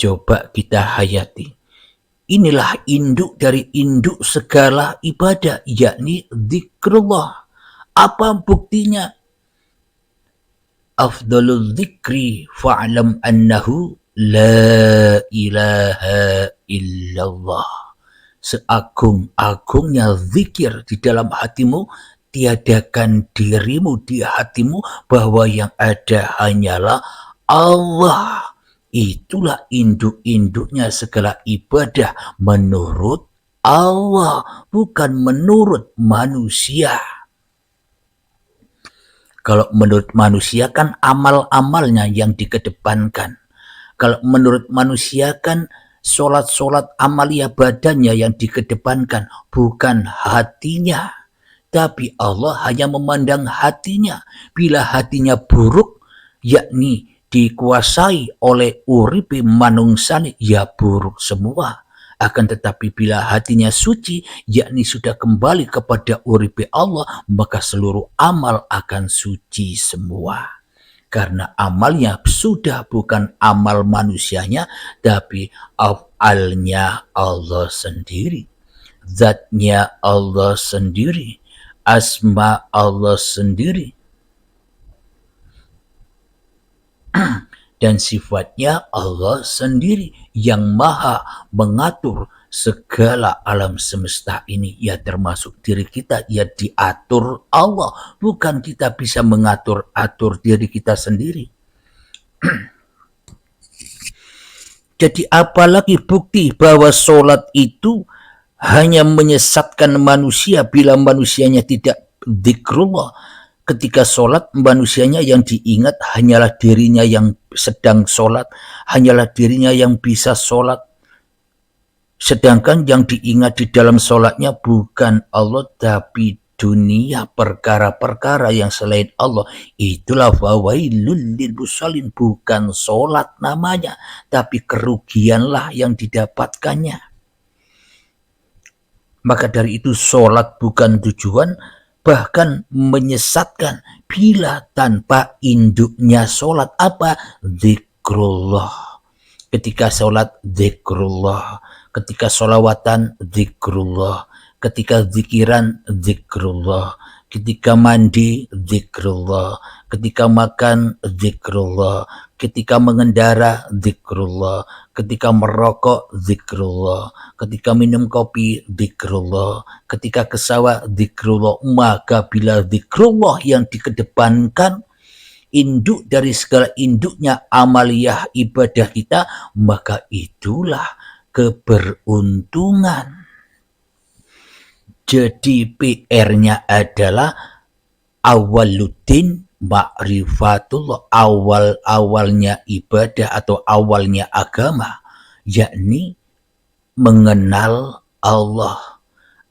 Coba kita hayati. Inilah induk dari induk segala ibadah, yakni zikrullah. Apa buktinya? Afdalul dzikri fa'lam annahu la ilaha illallah. Seagung-agungnya zikir di dalam hatimu, tiadakan dirimu di hatimu bahwa yang ada hanyalah Allah. Itulah induk-induknya segala ibadah menurut Allah, bukan menurut manusia. Kalau menurut manusia kan amal-amalnya yang dikedepankan. Kalau menurut manusia kan sholat-sholat amalia badannya yang dikedepankan, bukan hatinya. Tapi Allah hanya memandang hatinya. Bila hatinya buruk, yakni dikuasai oleh uripe manungsane, ya buruk semua. Akan tetapi bila hatinya suci, yakni sudah kembali kepada uripe Allah, maka seluruh amal akan suci semua. Karena amalnya sudah bukan amal manusianya, tapi af'alnya Allah sendiri. Zatnya Allah sendiri. Asma Allah sendiri. Dan sifatnya Allah sendiri yang maha mengatur segala alam semesta ini, ya termasuk diri kita, ya diatur Allah, bukan kita bisa mengatur-atur diri kita sendiri. Jadi apalagi bukti bahwa sholat itu hanya menyesatkan manusia bila manusianya tidak zikrullah. Ketika sholat, manusianya yang diingat hanyalah dirinya yang sedang sholat, hanyalah dirinya yang bisa sholat. Sedangkan yang diingat di dalam sholatnya bukan Allah, tapi dunia, perkara-perkara yang selain Allah. Itulah fawailul lil musallin, bukan sholat namanya, tapi kerugianlah yang didapatkannya. Maka dari itu sholat bukan tujuan, bahkan menyesatkan bila tanpa induknya sholat. Apa? Zikrullah. Ketika sholat, zikrullah. Ketika sholawatan, zikrullah. Ketika zikiran, zikrullah. Ketika mandi, zikrullah. Ketika makan, zikrullah. Ketika mengendara, zikrullah. Ketika merokok, zikrullah. Ketika minum kopi, zikrullah. Ketika ke sawah, zikrullah. Maka bila zikrullah yang dikedepankan, induk dari segala induknya amaliyah ibadah kita, maka itulah keberuntungan. Jadi PR-nya adalah awaluddin ma'rifatullah, awalnya ibadah atau awalnya agama, yakni mengenal Allah.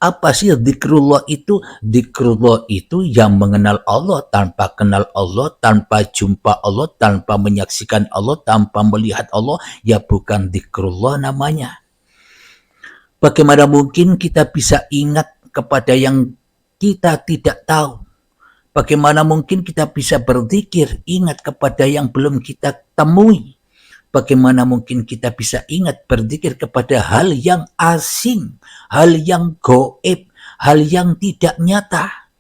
Apa sih zikrullah itu? Zikrullah itu yang mengenal Allah. Tanpa kenal Allah, tanpa jumpa Allah, tanpa menyaksikan Allah, tanpa melihat Allah, ya bukan zikrullah namanya. Bagaimana mungkin kita bisa ingat kepada yang kita tidak tahu? Bagaimana mungkin kita bisa berzikir, ingat kepada yang belum kita temui? Bagaimana mungkin kita bisa ingat berzikir kepada hal yang asing, hal yang goib, hal yang tidak nyata?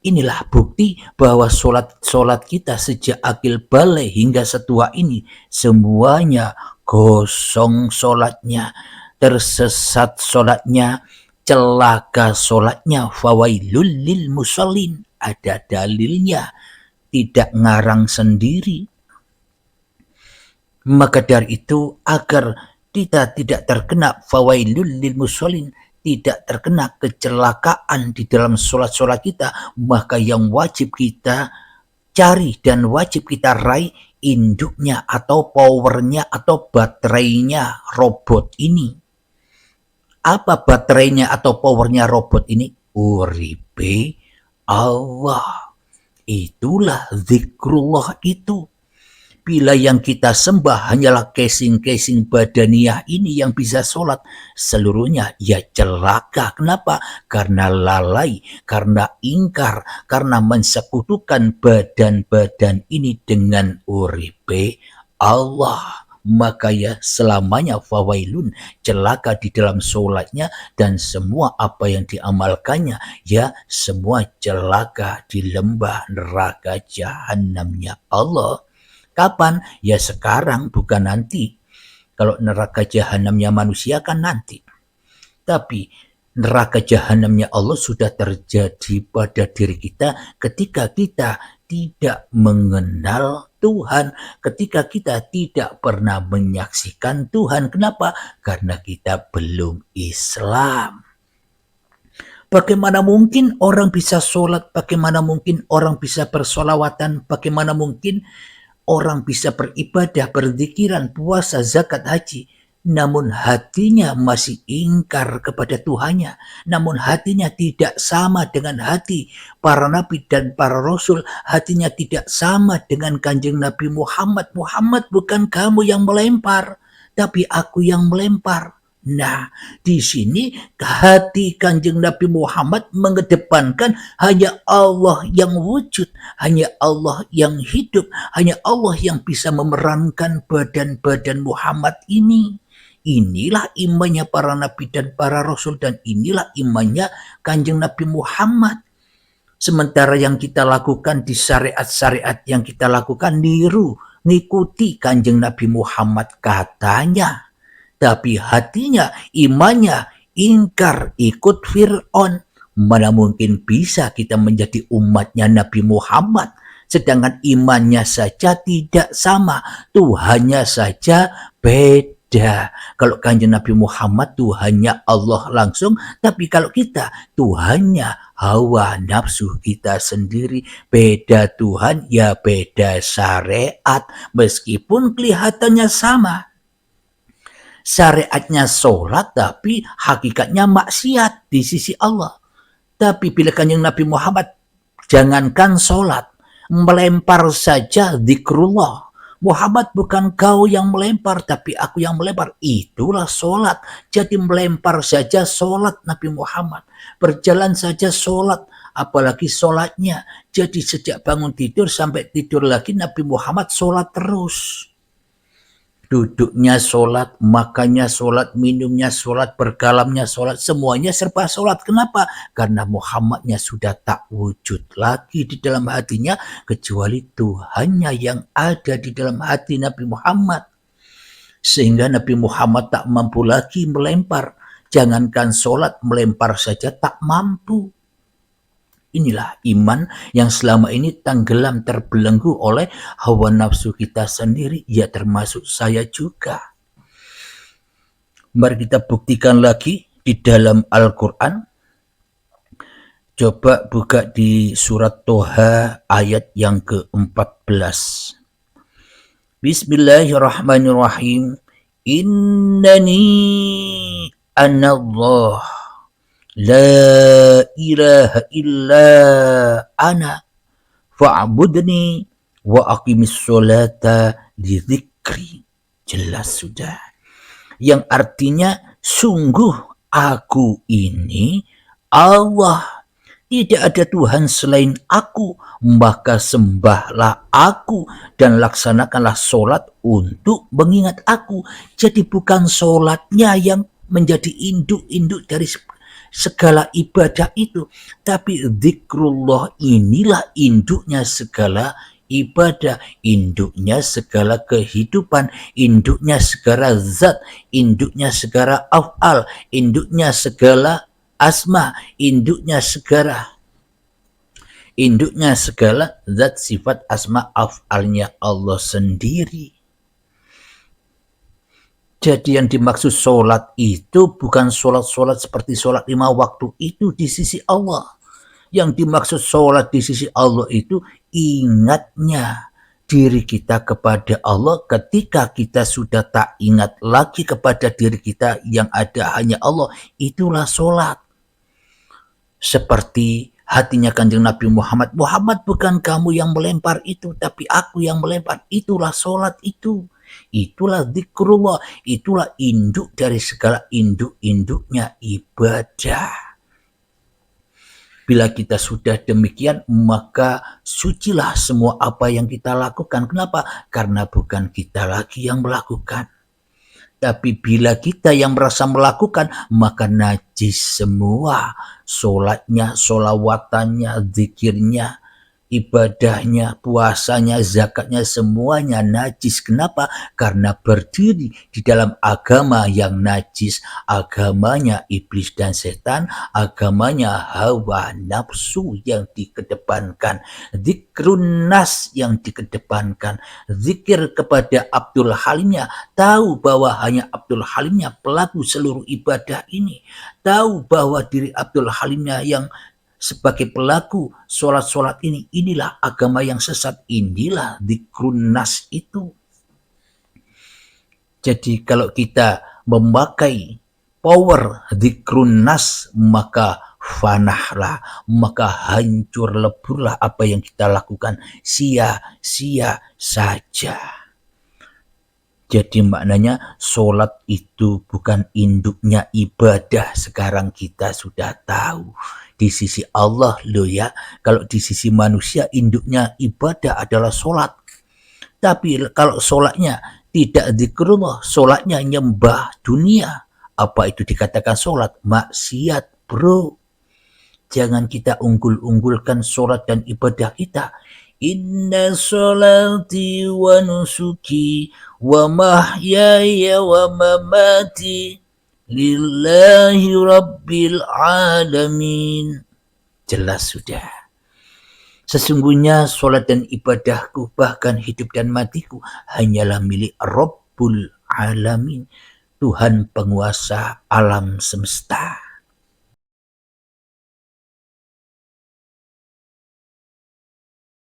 Inilah bukti bahwa sholat kita sejak akil balik hingga setua ini, semuanya kosong sholatnya, tersesat sholatnya, celaka sholatnya. Fawailul lil musallin, ada dalilnya, tidak ngarang sendiri. Maka dari itu, agar kita tidak terkena fawailul lil musallin, tidak terkena kecelakaan di dalam sholat-sholat kita, maka yang wajib kita cari dan wajib kita raih induknya atau powernya atau baterainya robot ini. Apa baterainya atau powernya robot ini? Uripe Allah. Itulah zikrullah itu. Bila yang kita sembah hanyalah casing-casing badaniah ini yang bisa sholat, seluruhnya ya celaka. Kenapa? Karena lalai, karena ingkar, karena mensekutukan badan-badan ini dengan uripe Allah. maka ya selamanya fawailun, celaka di dalam sholatnya, dan semua apa yang diamalkannya ya semua celaka di lembah neraka jahanamnya Allah. Kapan? Ya sekarang, bukan nanti. Kalau neraka jahanamnya manusia kan nanti. Tapi neraka jahanamnya Allah sudah terjadi pada diri kita ketika kita tidak mengenal Tuhan, ketika kita tidak pernah menyaksikan Tuhan. Kenapa? Karena kita belum Islam. Bagaimana mungkin orang bisa sholat, bagaimana mungkin orang bisa bersolawatan, bagaimana mungkin orang bisa beribadah, berzikiran, puasa, zakat, haji, namun hatinya masih ingkar kepada Tuhannya, namun hatinya tidak sama dengan hati para nabi dan para rasul, hatinya tidak sama dengan Kanjeng Nabi Muhammad. Muhammad, bukan kamu yang melempar, tapi aku yang melempar. Nah, di sini hati Kanjeng Nabi Muhammad mengedepankan hanya Allah yang wujud, hanya Allah yang hidup, hanya Allah yang bisa memerankan badan-badan Muhammad ini. Inilah imannya para nabi dan para rasul, dan inilah imannya Kanjeng Nabi Muhammad. Sementara yang kita lakukan di syariat-syariat yang kita lakukan niru, ngikuti Kanjeng Nabi Muhammad katanya. Tapi hatinya, imannya ingkar, ikut Fir'aun. Mana mungkin bisa kita menjadi umatnya Nabi Muhammad, sedangkan imannya saja tidak sama, Tuhannya saja beda. Kalau Kanjeng Nabi Muhammad Tuhannya Allah langsung, tapi kalau kita Tuhannya hawa nafsu kita sendiri. Beda Tuhan ya beda syariat, meskipun kelihatannya sama. Syariatnya sholat tapi hakikatnya maksiat di sisi Allah. Tapi bila Kanjeng Nabi Muhammad jangankan sholat, melempar saja zikrullah. Muhammad, bukan kau yang melempar tapi aku yang melempar, itulah sholat. Jadi melempar saja sholat Nabi Muhammad, berjalan saja sholat, apalagi sholatnya. Jadi sejak bangun tidur sampai tidur lagi Nabi Muhammad sholat terus. Duduknya sholat, makannya sholat, minumnya sholat, berkalamnya sholat, semuanya serba sholat. Kenapa? Karena Muhammadnya sudah tak wujud lagi di dalam hatinya, kecuali Tuhannya yang ada di dalam hati Nabi Muhammad. Sehingga Nabi Muhammad tak mampu lagi melempar. Jangankan sholat, melempar saja tak mampu. Inilah iman yang selama ini tenggelam terbelenggu oleh hawa nafsu kita sendiri, ya termasuk saya juga. Mari kita buktikan lagi di dalam Al-Quran. Coba buka di surat Toha ayat yang ke-14. Bismillahirrahmanirrahim. Innani anallah la ilaha illa ana fa'budni wa aqimis sholata li dzikri. Jelas sudah. Yang artinya sungguh aku ini Allah. Tidak ada Tuhan selain aku, maka sembahlah aku dan laksanakanlah sholat untuk mengingat aku. Jadi bukan sholatnya yang menjadi induk-induk dari segala ibadah itu, tapi zikrullah inilah induknya segala ibadah, induknya segala kehidupan, induknya segala zat, induknya segala af'al, induknya segala asma, induknya segala zat, sifat, asma, af'alnya Allah sendiri. Jadi yang dimaksud sholat itu bukan sholat-sholat seperti sholat 5 waktu itu di sisi Allah. Yang dimaksud sholat di sisi Allah itu ingatnya diri kita kepada Allah ketika kita sudah tak ingat lagi kepada diri kita, yang ada hanya Allah. Itulah sholat. Seperti hatinya Kanjeng Nabi Muhammad. Muhammad, bukan kamu yang melempar itu, tapi aku yang melempar. Itulah sholat itu. Itulah zikrullah, itulah induk dari segala induk-induknya ibadah. Bila kita sudah demikian, maka sucilah semua apa yang kita lakukan. Kenapa? Karena bukan kita lagi yang melakukan. Tapi bila kita yang merasa melakukan, maka najis semua. Sholatnya, sholawatannya, zikirnya, ibadahnya, puasanya, zakatnya, semuanya najis. Kenapa? Karena berdiri di dalam agama yang najis, agamanya iblis dan setan, agamanya hawa nafsu yang dikedepankan, zikrun nas yang dikedepankan, zikir kepada Abdul Halimnya, tahu bahwa hanya Abdul Halimnya pelaku seluruh ibadah ini, tahu bahwa diri Abdul Halimnya yang sebagai pelaku sholat-sholat ini, inilah agama yang sesat, inilah dzikrun nas itu. Jadi kalau kita memakai power dzikrun nas, maka fanahlah, maka hancur leburlah apa yang kita lakukan, sia-sia saja. Jadi maknanya sholat itu bukan induknya ibadah. Sekarang kita sudah tahu. Di sisi Allah loh ya. Kalau di sisi manusia induknya ibadah adalah sholat. Tapi kalau sholatnya tidak zikrullah, sholatnya nyembah dunia. Apa itu dikatakan sholat? Maksiat bro. Jangan kita unggul-unggulkan sholat dan ibadah kita. Inna sholati wa nusuki wa mahyaya wa mamati lillahi rabbil alamin. Jelas sudah. Sesungguhnya sholat dan ibadahku, bahkan hidup dan matiku, hanyalah milik Rabbul Alamin, Tuhan penguasa alam semesta.